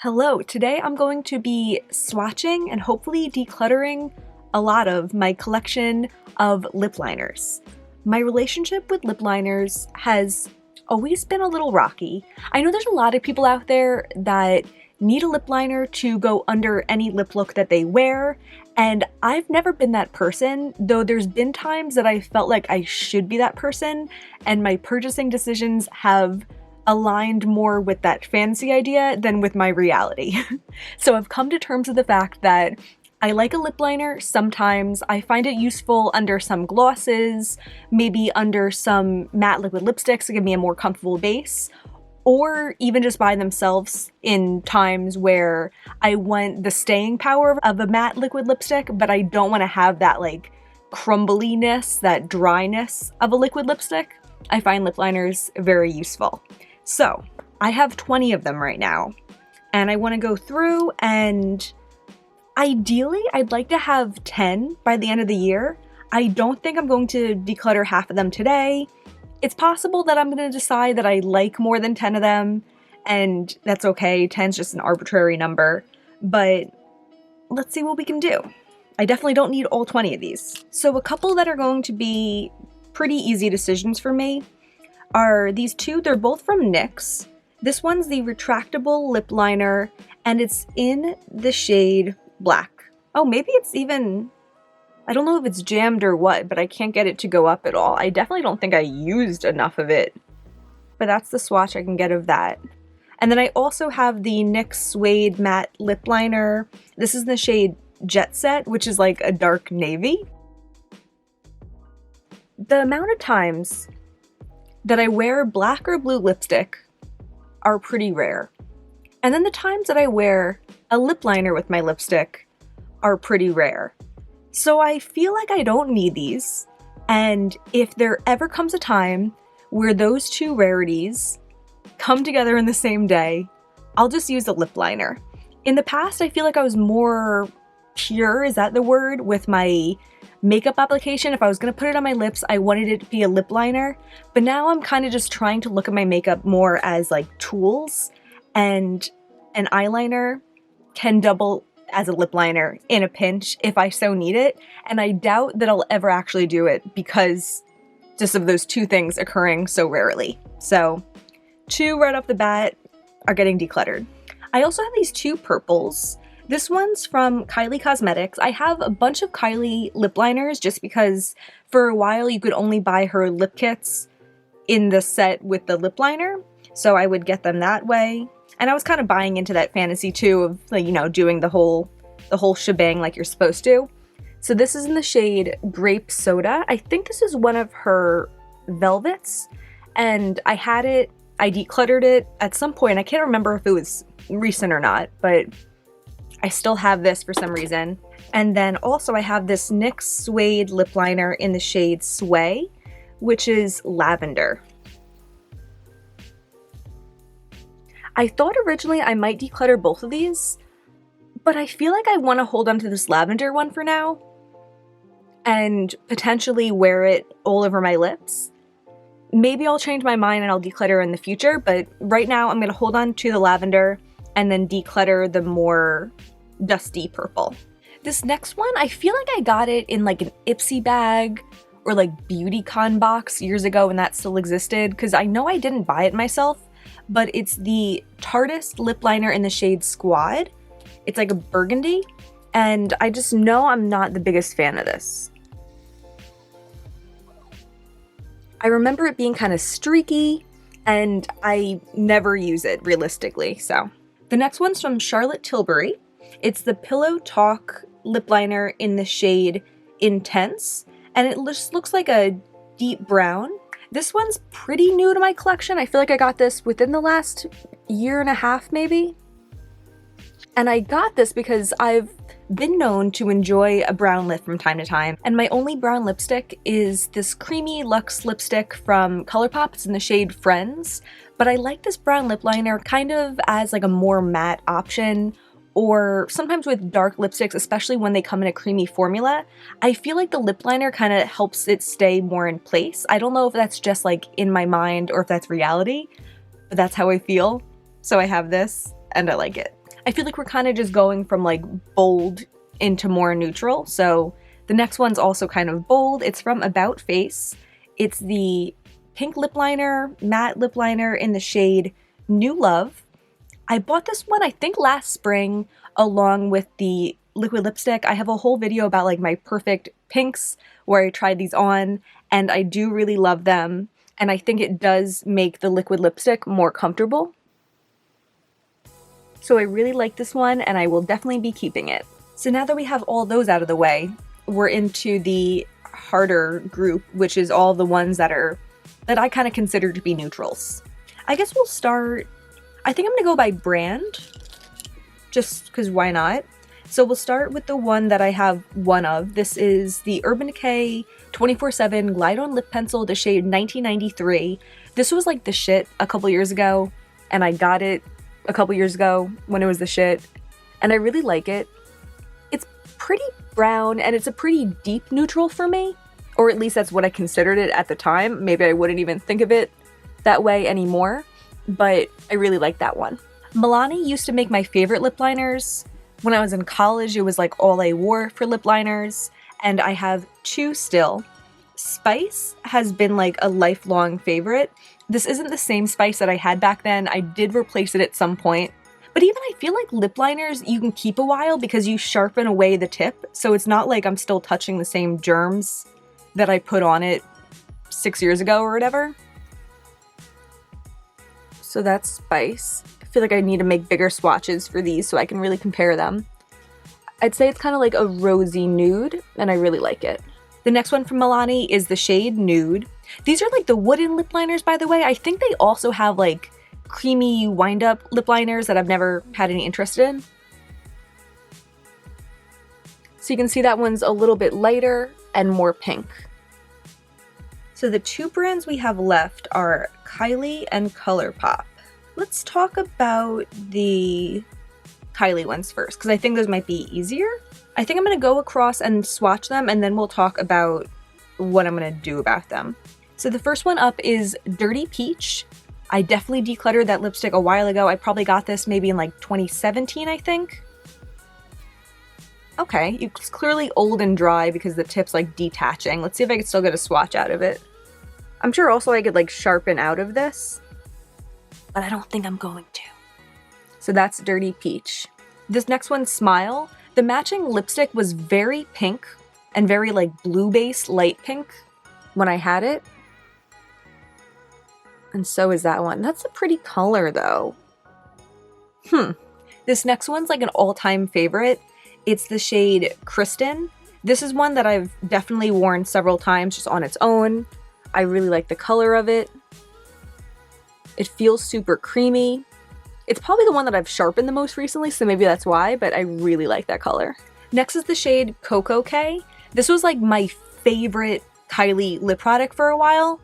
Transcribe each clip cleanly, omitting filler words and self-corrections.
Hello, today I'm going to be swatching and hopefully decluttering a lot of my collection of lip liners. My relationship with lip liners has always been a little rocky. I know there's a lot of people out there that need a lip liner to go under any lip look that they wear, and I've never been that person, though there's been times that I felt like I should be that person, and my purchasing decisions have aligned more with that fantasy idea than with my reality. So I've come to terms with the fact that I like a lip liner sometimes. I find it useful under some glosses, maybe under some matte liquid lipsticks to give me a more comfortable base, or even just by themselves in times where I want the staying power of a matte liquid lipstick, but I don't want to have that like crumbliness, that dryness of a liquid lipstick. I find lip liners very useful. So I have 20 of them right now, and I want to go through, and ideally I'd like to have 10 by the end of the year. I don't think I'm going to declutter half of them today. It's possible that I'm going to decide that I like more than 10 of them, and that's okay. 10's just an arbitrary number, but let's see what we can do. I definitely don't need all 20 of these. So a couple that are going to be pretty easy decisions for me are these two. They're both from NYX. This one's the retractable lip liner, and it's in the shade black. Oh, maybe it's even, I don't know if it's jammed or what, but I can't get it to go up at all. I definitely don't think I used enough of it, but that's the swatch I can get of that. And then I also have the NYX Suede Matte Lip Liner. This is the shade Jet Set, which is like a dark navy. The amount of times that I wear black or blue lipstick are pretty rare. And then the times that I wear a lip liner with my lipstick are pretty rare. So I feel like I don't need these. And if there ever comes a time where those two rarities come together in the same day, I'll just use a lip liner. In the past, I feel like I was more pure, is that the word, with my makeup application. If I was going to put it on my lips, I wanted it to be a lip liner, but now I'm kind of just trying to look at my makeup more as like tools, and an eyeliner can double as a lip liner in a pinch if I so need it, and I doubt that I'll ever actually do it because just of those two things occurring so rarely. So two right off the bat are getting decluttered. I also have these two purples. This one's from Kylie Cosmetics. I have a bunch of Kylie lip liners just because for a while you could only buy her lip kits in the set with the lip liner, so I would get them that way. And I was kind of buying into that fantasy too of, like, you know, doing the whole shebang like you're supposed to. So this is in the shade Grape Soda. I think this is one of her velvets, and I had it, I decluttered it at some point. I can't remember if it was recent or not, but I still have this for some reason. And then also I have this NYX Suede lip liner in the shade Sway, which is lavender. I thought originally I might declutter both of these, but I feel like I want to hold on to this lavender one for now and potentially wear it all over my lips. Maybe I'll change my mind and I'll declutter in the future, but right now I'm going to hold on to the lavender and then declutter the more dusty purple. This next one, I feel like I got it in like an Ipsy bag or like BeautyCon box years ago when that still existed, because I know I didn't buy it myself, but it's the Tarteist lip liner in the shade Squad. It's like a burgundy, and I just know I'm not the biggest fan of this. I remember it being kind of streaky, and I never use it realistically, so. The next one's from Charlotte Tilbury. It's the Pillow Talk lip liner in the shade Intense, and it just looks like a deep brown. This one's pretty new to my collection. I feel like I got this within the last year and a half, maybe. And I got this because I've been known to enjoy a brown lip from time to time, and my only brown lipstick is this creamy luxe lipstick from Colourpop. It's in the shade Friends, but I like this brown lip liner kind of as like a more matte option, or sometimes with dark lipsticks, especially when they come in a creamy formula. I feel like the lip liner kind of helps it stay more in place. I don't know if that's just like in my mind or if that's reality, but that's how I feel. So I have this and I like it. I feel like we're kind of just going from like bold into more neutral. So the next one's also kind of bold. It's from About Face. It's the pink lip liner, matte lip liner in the shade New Love. I bought this one, I think last spring, along with the liquid lipstick. I have a whole video about like my perfect pinks where I tried these on, and I do really love them. And I think it does make the liquid lipstick more comfortable. So I really like this one, and I will definitely be keeping it. So now that we have all those out of the way, we're into the harder group, which is all the ones that I kind of consider to be neutrals. I guess we'll start, I think I'm gonna go by brand, just because why not? So we'll start with the one that I have one of. This is the Urban Decay 24/7 Glide On Lip Pencil, the shade 1993. This was like the shit a couple years ago, and I got it a couple years ago when it was the shit, and I really like it. It's pretty brown, and it's a pretty deep neutral for me, or at least that's what I considered it at the time. Maybe I wouldn't even think of it that way anymore, but I really like that one. Milani used to make my favorite lip liners. When I was in college, it was like all I wore for lip liners, and I have two still. Spice has been like a lifelong favorite. This isn't the same Spice that I had back then. I did replace it at some point. But even I feel like lip liners you can keep a while because you sharpen away the tip, so it's not like I'm still touching the same germs that I put on it 6 years ago or whatever. So that's Spice. I feel like I need to make bigger swatches for these so I can really compare them. I'd say it's kind of like a rosy nude, and I really like it. The next one from Milani is the shade Nude. These are like the wooden lip liners, by the way. I think they also have like creamy wind-up lip liners that I've never had any interest in. So you can see that one's a little bit lighter and more pink. So the two brands we have left are Kylie and Colourpop. Let's talk about the Kylie ones first, because I think those might be easier. I think I'm going to go across and swatch them, and then we'll talk about what I'm going to do about them. So the first one up is Dirty Peach. I definitely decluttered that lipstick a while ago. I probably got this maybe in like 2017, I think. Okay, it's clearly old and dry because the tip's like detaching. Let's see if I can still get a swatch out of it. I'm sure also I could like sharpen out of this, but I don't think I'm going to. So that's Dirty Peach. This next one's Smile. The matching lipstick was very pink and very like blue base light pink when I had it. And so is that one. That's a pretty color though. This next one's like an all-time favorite. It's the shade Kristen. This is one that I've definitely worn several times just on its own. I really like the color of it. It feels super creamy. It's probably the one that I've sharpened the most recently, so maybe that's why, but I really like that color. Next is the shade Coco K. This was like my favorite Kylie lip product for a while,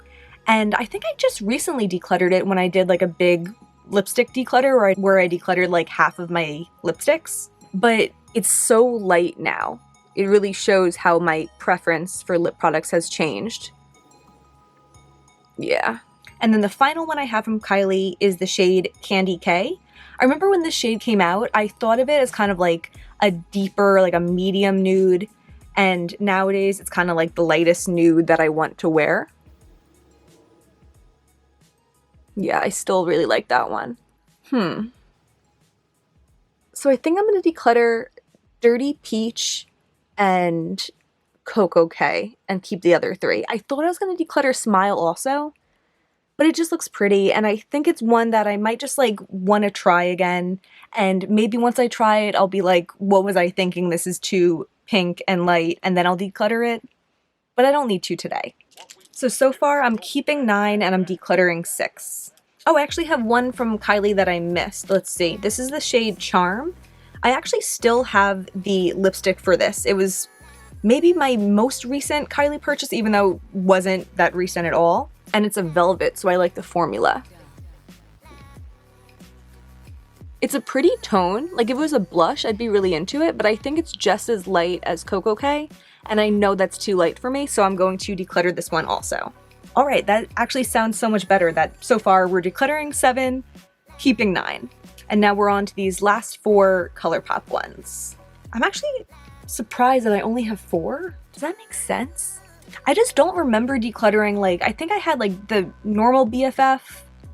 and I think I just recently decluttered it when I did like a big lipstick declutter where I decluttered like half of my lipsticks, but it's so light now. It really shows how my preference for lip products has changed. Yeah. And then the final one I have from Kylie is the shade Candy K. I remember when this shade came out, I thought of it as kind of like a deeper, like a medium nude. And nowadays it's kind of like the lightest nude that I want to wear. Yeah, I still really like that one. So I think I'm going to declutter Dirty Peach and Coco K and keep the other three. I thought I was going to declutter Smile also, but it just looks pretty, and I think it's one that I might just like want to try again, and maybe once I try it I'll be like, what was I thinking, this is too pink and light, and then I'll declutter it, but I don't need to today. So far I'm keeping 9 and I'm decluttering 6. Oh, I actually have one from Kylie that I missed. Let's see, this is the shade Charm. I actually still have the lipstick for this. It was maybe my most recent Kylie purchase, even though it wasn't that recent at all. And it's a velvet, so I like the formula. It's a pretty tone. Like if it was a blush, I'd be really into it, but I think it's just as light as Coco K, and I know that's too light for me, so I'm going to declutter this one also. All right, that actually sounds so much better that so far we're decluttering 7, keeping 9. And now we're on to these last 4 Colourpop ones. I'm actually surprised that I only have 4. Does that make sense? I just don't remember decluttering. Like, I think I had like the normal BFF.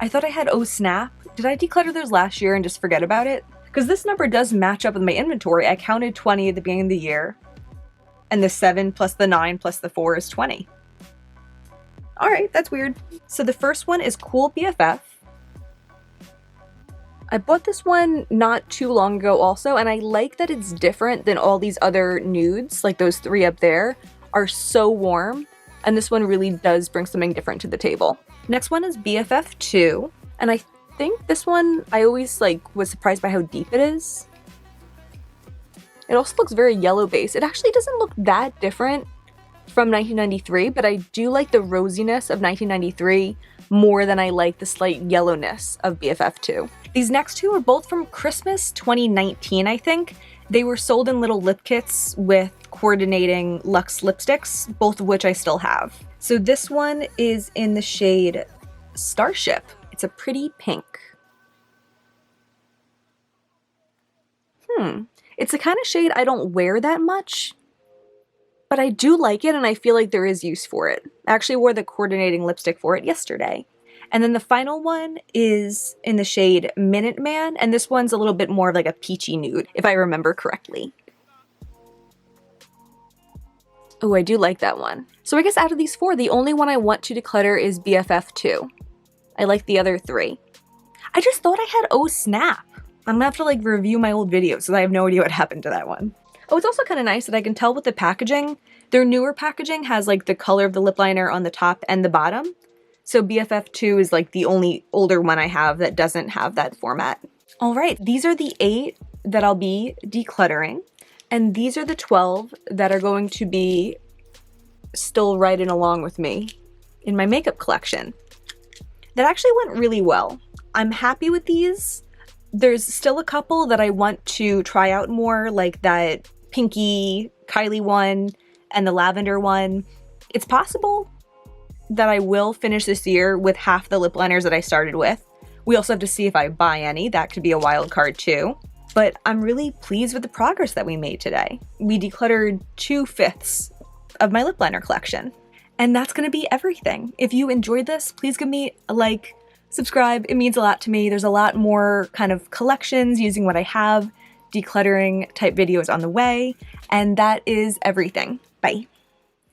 I thought I had Oh Snap. Did I declutter those last year and just forget about it? Because this number does match up with my inventory. I counted 20 at the beginning of the year. And the 7 plus the 9 plus the 4 is 20. All right, that's weird. So the first one is Cool BFF. I bought this one not too long ago also, and I like that it's different than all these other nudes, like those 3 up there are so warm, and this one really does bring something different to the table. Next one is BFF2, and I think this one, I always was surprised by how deep it is. It also looks very yellow based. It actually doesn't look that different from 1993, but I do like the rosiness of 1993 more than I like the slight yellowness of BFF2. These next 2 are both from Christmas 2019, I think. They were sold in little lip kits with coordinating luxe lipsticks, both of which I still have. So this one is in the shade Starship. It's a pretty pink. It's the kind of shade I don't wear that much, but I do like it and I feel like there is use for it. I actually wore the coordinating lipstick for it yesterday. And then the final one is in the shade Minuteman, and this one's a little bit more of like a peachy nude, if I remember correctly. Oh, I do like that one. So I guess out of these 4, the only one I want to declutter is BFF2. I like the other 3. I just thought I had Oh Snap. I'm gonna have to review my old videos because I have no idea what happened to that one. Oh, it's also kind of nice that I can tell with the packaging. Their newer packaging has the color of the lip liner on the top and the bottom. So BFF2 is the only older one I have that doesn't have that format. All right, these are the 8 that I'll be decluttering. And these are the 12 that are going to be still riding along with me in my makeup collection. That actually went really well. I'm happy with these. There's still a couple that I want to try out more, like that pinky Kylie one and the lavender one. It's possible that I will finish this year with half the lip liners that I started with. We also have to see if I buy any. That could be a wild card too. But I'm really pleased with the progress that we made today. We decluttered 2/5 of my lip liner collection. And that's gonna be everything. If you enjoyed this, please give me a like, subscribe. It means a lot to me. There's a lot more kind of collections using what I have, decluttering type videos on the way. And that is everything. Bye.